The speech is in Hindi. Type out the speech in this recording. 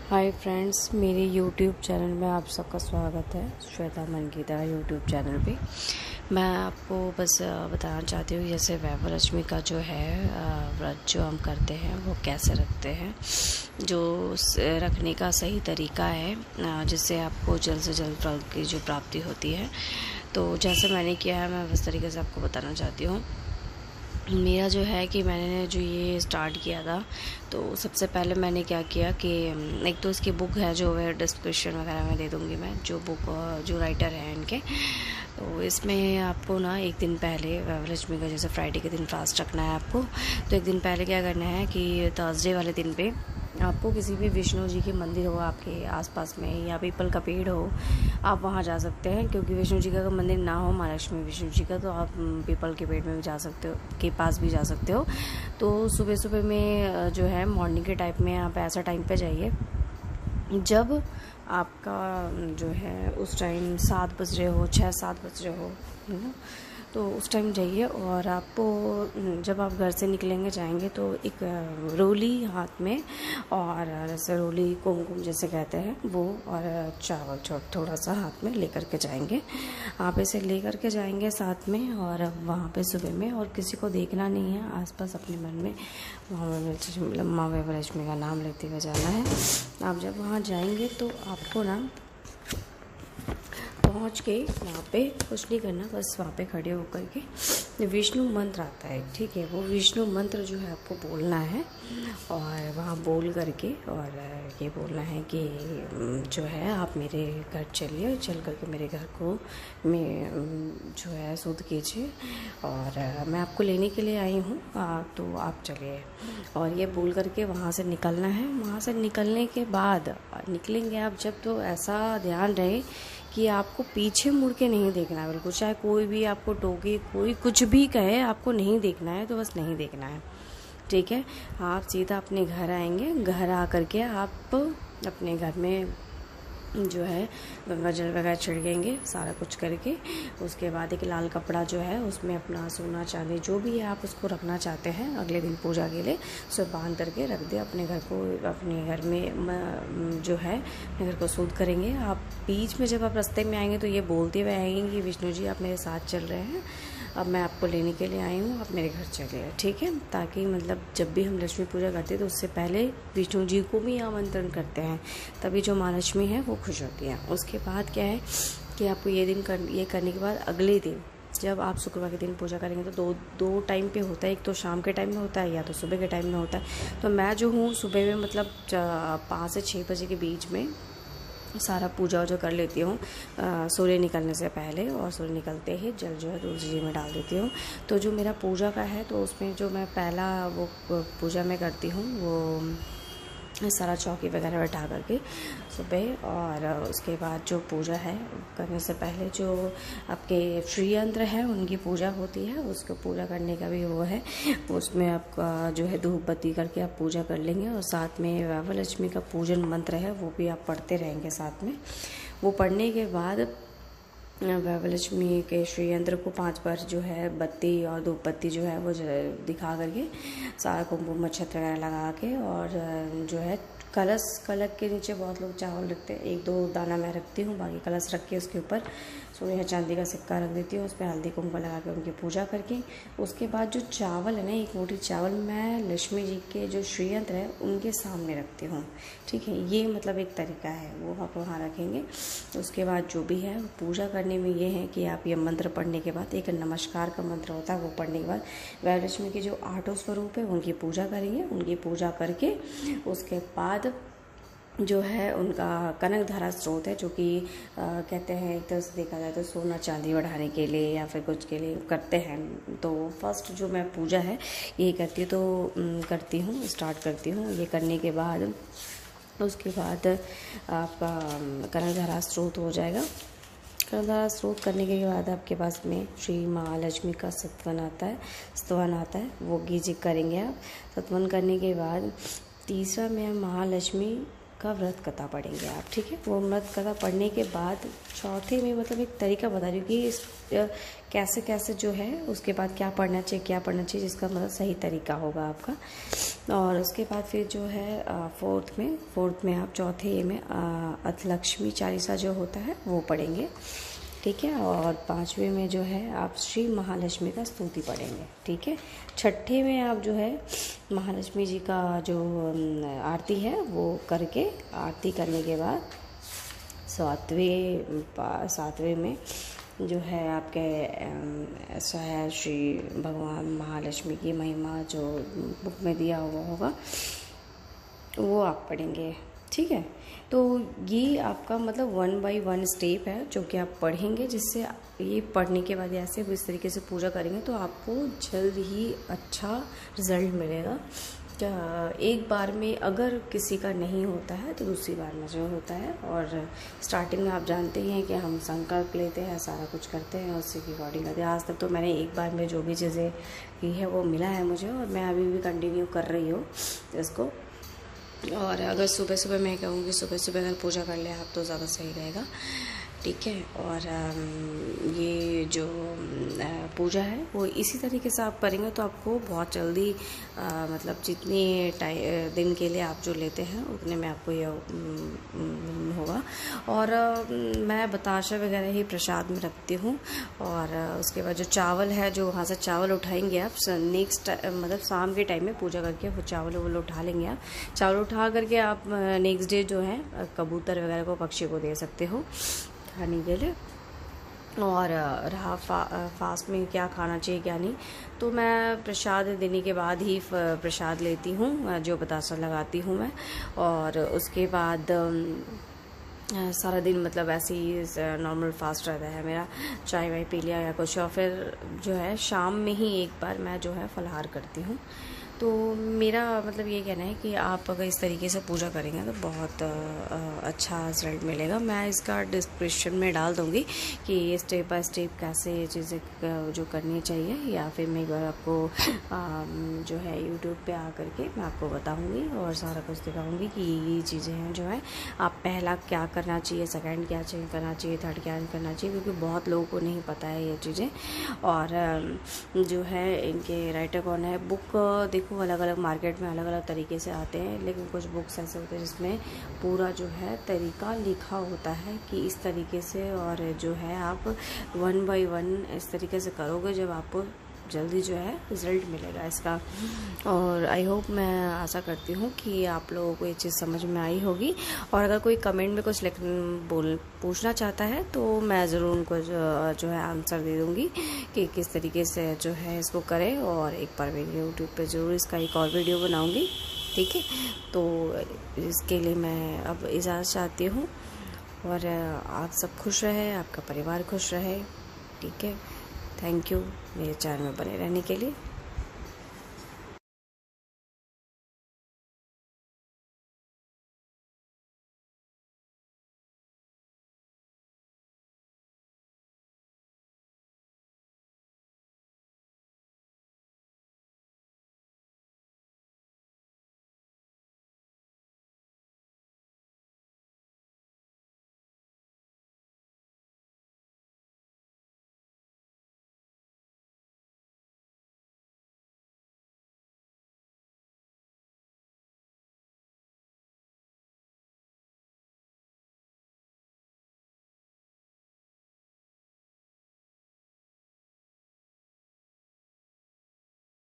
हाय फ्रेंड्स, मेरे यूट्यूब चैनल में आप सबका स्वागत है। श्वेता मन की तरह यूट्यूब चैनल पे मैं आपको बस बताना चाहती हूँ, जैसे वैभवलक्ष्मी का जो है व्रत जो हम करते हैं वो कैसे रखते हैं, जो रखने का सही तरीका है जिससे आपको जल्द से जल्द फल की जो प्राप्ति होती है। तो जैसे मैंने किया है मैं उस तरीके से आपको बताना चाहती हूँ। मेरा जो है कि मैंने जो ये स्टार्ट किया था, तो सबसे पहले मैंने क्या किया कि एक तो इसकी बुक है जो है डिस्क्रिप्शन वगैरह में दे दूँगी मैं, जो बुक जो राइटर हैं इनके। तो इसमें आपको ना एक दिन पहले वैभवलक्ष्मी का जैसे फ्राइडे के दिन फास्ट रखना है आपको। तो एक दिन पहले क्या करना है कि थर्सडे वाले दिन पे आपको किसी भी विष्णु जी के मंदिर हो आपके आसपास में, या पीपल का पेड़ हो, आप वहाँ जा सकते हैं। क्योंकि विष्णु जी का अगर मंदिर ना हो महालक्ष्मी विष्णु जी का, तो आप पीपल के पेड़ में भी जा सकते हो, के पास भी जा सकते हो। तो सुबह सुबह में जो है मॉर्निंग के टाइप में आप ऐसा टाइम पे जाइए जब आपका जो है उस टाइम 7 बज रहे हो, 6-7 बज रहे हो, है ना। तो उस टाइम जाइए और आपको जब आप घर से निकलेंगे जाएंगे तो एक रोली हाथ में, और जैसे रोली कुमकुम जैसे कहते हैं वो, और चावल थोड़ा सा हाथ में लेकर के जाएंगे। आप इसे लेकर के जाएंगे साथ में, और वहाँ पे सुबह में और किसी को देखना नहीं है आसपास, अपने मन में माँ वैभवलक्ष्मी का नाम लेते हुए जाना है। आप जब वहाँ जाएंगे तो आपको ना पहुँच के वहाँ पे कुछ नहीं करना, बस वहाँ पे खड़े होकर के विष्णु मंत्र आता है, ठीक है। वो विष्णु मंत्र जो है आपको बोलना है, और वहाँ बोल करके और ये बोलना है कि जो है आप मेरे घर चलिए, चल करके मेरे घर को जो है शुद्ध कीजिए, और मैं आपको लेने के लिए आई हूँ, तो आप चलिए। और ये बोल करके वहाँ से निकलना है। वहाँ से निकलने के बाद निकलेंगे आप जब, तो ऐसा ध्यान रहे कि आपको पीछे मुड़ के नहीं देखना है बिल्कुल। चाहे कोई भी आपको टोके, कोई कुछ भी कहे, आपको नहीं देखना है, तो बस नहीं देखना है, ठीक है। आप सीधा अपने घर आएंगे। घर आ करके आप अपने घर में जो है गंगा जल वगैरह छिड़केंगे, सारा कुछ करके। उसके बाद एक लाल कपड़ा जो है उसमें अपना सोना चांदी जो भी है आप उसको रखना चाहते हैं अगले दिन पूजा के लिए, सो बांध करके रख दे अपने घर को। अपने घर में जो है अपने घर को शुद्ध करेंगे। आप बीच में जब आप रास्ते में आएंगे तो ये बोलते हुए आएंगे कि विष्णु जी आप मेरे साथ चल रहे हैं, अब मैं आपको लेने के लिए आई हूँ, आप मेरे घर चलिए, ठीक है। ताकि मतलब जब भी हम लक्ष्मी पूजा करते हैं तो उससे पहले विष्णु जी को भी आमंत्रण करते हैं, तभी जो माँ लक्ष्मी है वो खुश होती है। उसके बाद क्या है कि आपको ये करने के बाद अगले दिन जब आप शुक्रवार के दिन पूजा करेंगे तो दो टाइम पे होता है। एक तो शाम के टाइम में होता है, या तो सुबह के टाइम में होता है। तो मैं जो हूँ सुबह में मतलब 5 से 6 बजे के बीच में सारा पूजा वूजा कर लेती हूँ सूर्य निकलने से पहले, और सूर्य निकलते ही जल जो है तुलसी जी में डाल देती हूँ। तो जो मेरा पूजा का है, तो उसमें जो मैं पहला वो पूजा में करती हूँ वो सारा चौकी वगैरह बैठा करके सुबह। और उसके बाद जो पूजा है करने से पहले जो आपके श्री यंत्र है उनकी पूजा होती है, उसको पूजा करने का भी वो है। उसमें आपका जो है धूप बत्ती करके आप पूजा कर लेंगे, और साथ में वैभवलक्ष्मी का पूजन मंत्र है वो भी आप पढ़ते रहेंगे साथ में। वो पढ़ने के बाद वैभवलक्ष्मी के श्री यंत्र को 5 बार जो है बत्ती और धूप बत्ती जो है वो दिखा करके सारा कुमकुम अक्षत वगैरह लगा के, और जो है कलश के नीचे बहुत लोग चावल रखते हैं, 1-2 दाना मैं रखती हूँ, बाकी कलश रख के उसके ऊपर सोने या चांदी का सिक्का रख देती हूँ, उस पर हल्दी कुमकुम लगा के उनकी पूजा करके। उसके बाद जो चावल है ना, 1 मुट्ठी चावल मैं लक्ष्मी जी के जो श्री यंत्र है उनके सामने रखती हूँ, ठीक है। ये मतलब एक तरीका है, वो आप वहाँ रखेंगे। उसके बाद जो भी है पूजा करने में ये है कि आप ये मंत्र पढ़ने के बाद एक नमस्कार का मंत्र होता है, वो पढ़ने के बाद वैभवलक्ष्मी के जो 8 स्वरूप है उनकी पूजा करेंगे। उनकी पूजा करके उसके बाद जो है उनका कनक धारा स्रोत है, जो कि कहते हैं एक तरह से देखा जाए तो सोना चांदी बढ़ाने के लिए या फिर कुछ के लिए करते हैं। तो फर्स्ट जो मैं पूजा है यही स्टार्ट करती हूँ। ये करने के बाद उसके बाद आपका कनक धारा स्रोत हो जाएगा। कनक धारा स्रोत करने के बाद आपके पास में श्री महालक्ष्मी का स्तवन आता है, वो गीजी करेंगे आप। स्तवन करने के बाद तीसरा में महालक्ष्मी का व्रत कथा पढ़ेंगे आप, ठीक है। वो व्रत कथा पढ़ने के बाद चौथे में मतलब एक तरीका बता रही हूँ कि कैसे कैसे जो है उसके बाद क्या पढ़ना चाहिए जिसका मतलब सही तरीका होगा आपका। और उसके बाद फिर जो है फोर्थ में आप चौथे में अष्टलक्ष्मी चालीसा जो होता है वो पढ़ेंगे, ठीक है। और 5वें में जो है आप श्री महालक्ष्मी का स्तुति पढ़ेंगे, ठीक है। छठे में आप जो है महालक्ष्मी जी का जो आरती है वो करके, आरती करने के बाद सातवें में जो है आपके ऐसा है श्री भगवान महालक्ष्मी की महिमा जो बुक में दिया हुआ होगा वो आप पढ़ेंगे, ठीक है। तो ये आपका मतलब 1 बाय 1 स्टेप है जो कि आप पढ़ेंगे, जिससे ये पढ़ने के बाद ऐसे इस तरीके से पूजा करेंगे तो आपको जल्द ही अच्छा रिज़ल्ट मिलेगा। एक बार में अगर किसी का नहीं होता है तो दूसरी बार में जो होता है। और स्टार्टिंग में आप जानते ही हैं कि हम संकल्प लेते हैं, सारा कुछ करते हैं, उससे की अकॉर्डिंग करते हैं। आज तक तो मैंने एक बार में जो भी चीज़ें की है वो मिला है मुझे, और मैं अभी भी कंटिन्यू कर रही हूँ इसको। और अगर सुबह सुबह मैं कहूँगी सुबह सुबह अगर पूजा कर ले आप तो ज़्यादा सही रहेगा, ठीक है। और ये जो पूजा है वो इसी तरीके से आप करेंगे तो आपको बहुत जल्दी मतलब जितने दिन के लिए आप जो लेते हैं उतने में आपको ये होगा। और मैं बताशा वगैरह ही प्रसाद में रखती हूँ। और उसके बाद जो चावल है, जो वहाँ से चावल उठाएंगे आप नेक्स्ट मतलब शाम के टाइम में पूजा करके वो चावल उठा लेंगे आप। चावल उठा करके आप नेक्स्ट डे जो है कबूतर वगैरह को, पक्षी को दे सकते हो खाने के लिए। और रहा फास्ट में क्या खाना चाहिए क्या नहीं, तो मैं प्रसाद देने के बाद ही प्रसाद लेती हूँ, जो बतासा लगाती हूँ मैं। और उसके बाद सारा दिन मतलब ऐसे ही नॉर्मल फास्ट रहता है मेरा, चाय वाय पी लिया या कुछ। और फिर जो है शाम में ही एक बार मैं जो है फलाहार करती हूँ। तो मेरा मतलब ये कहना है कि आप अगर इस तरीके से पूजा करेंगे तो बहुत अच्छा रिजल्ट मिलेगा। मैं इसका डिस्क्रिप्शन में डाल दूँगी कि स्टेप बाय स्टेप कैसे चीज़ें जो करनी चाहिए, या फिर मैं एक बार आपको जो है यूट्यूब पे आ करके मैं आपको बताऊँगी और सारा कुछ दिखाऊँगी कि ये चीज़ें हैं जो है आप पहला क्या करना चाहिए, सेकंड क्या करना चाहिए, थर्ड क्या करना चाहिए, क्योंकि बहुत लोगों को नहीं पता है ये चीज़ें। और जो है इनके राइटर कौन है, बुक देखो अलग अलग मार्केट में अलग अलग तरीके से आते हैं, लेकिन कुछ बुक्स ऐसे होते हैं जिसमें पूरा जो है तरीका लिखा होता है कि इस तरीके से। और जो है आप 1 बाय 1 इस तरीके से करोगे जब आपको जल्दी जो है रिज़ल्ट मिलेगा इसका। और आई होप, मैं आशा करती हूँ कि आप लोगों को ये चीज़ समझ में आई होगी। और अगर कोई कमेंट में कुछ पूछना चाहता है तो मैं ज़रूर उनको जो है आंसर दे दूँगी कि किस तरीके से जो है इसको करें। और एक बार मैं यूट्यूब पे ज़रूर इसका एक और वीडियो बनाऊँगी, ठीक है। तो इसके लिए मैं अब इजाज़त चाहती हूँ, और आप सब खुश रहे, आपका परिवार खुश रहे, ठीक है। थैंक यू मेरे चैनल में बने रहने के लिए।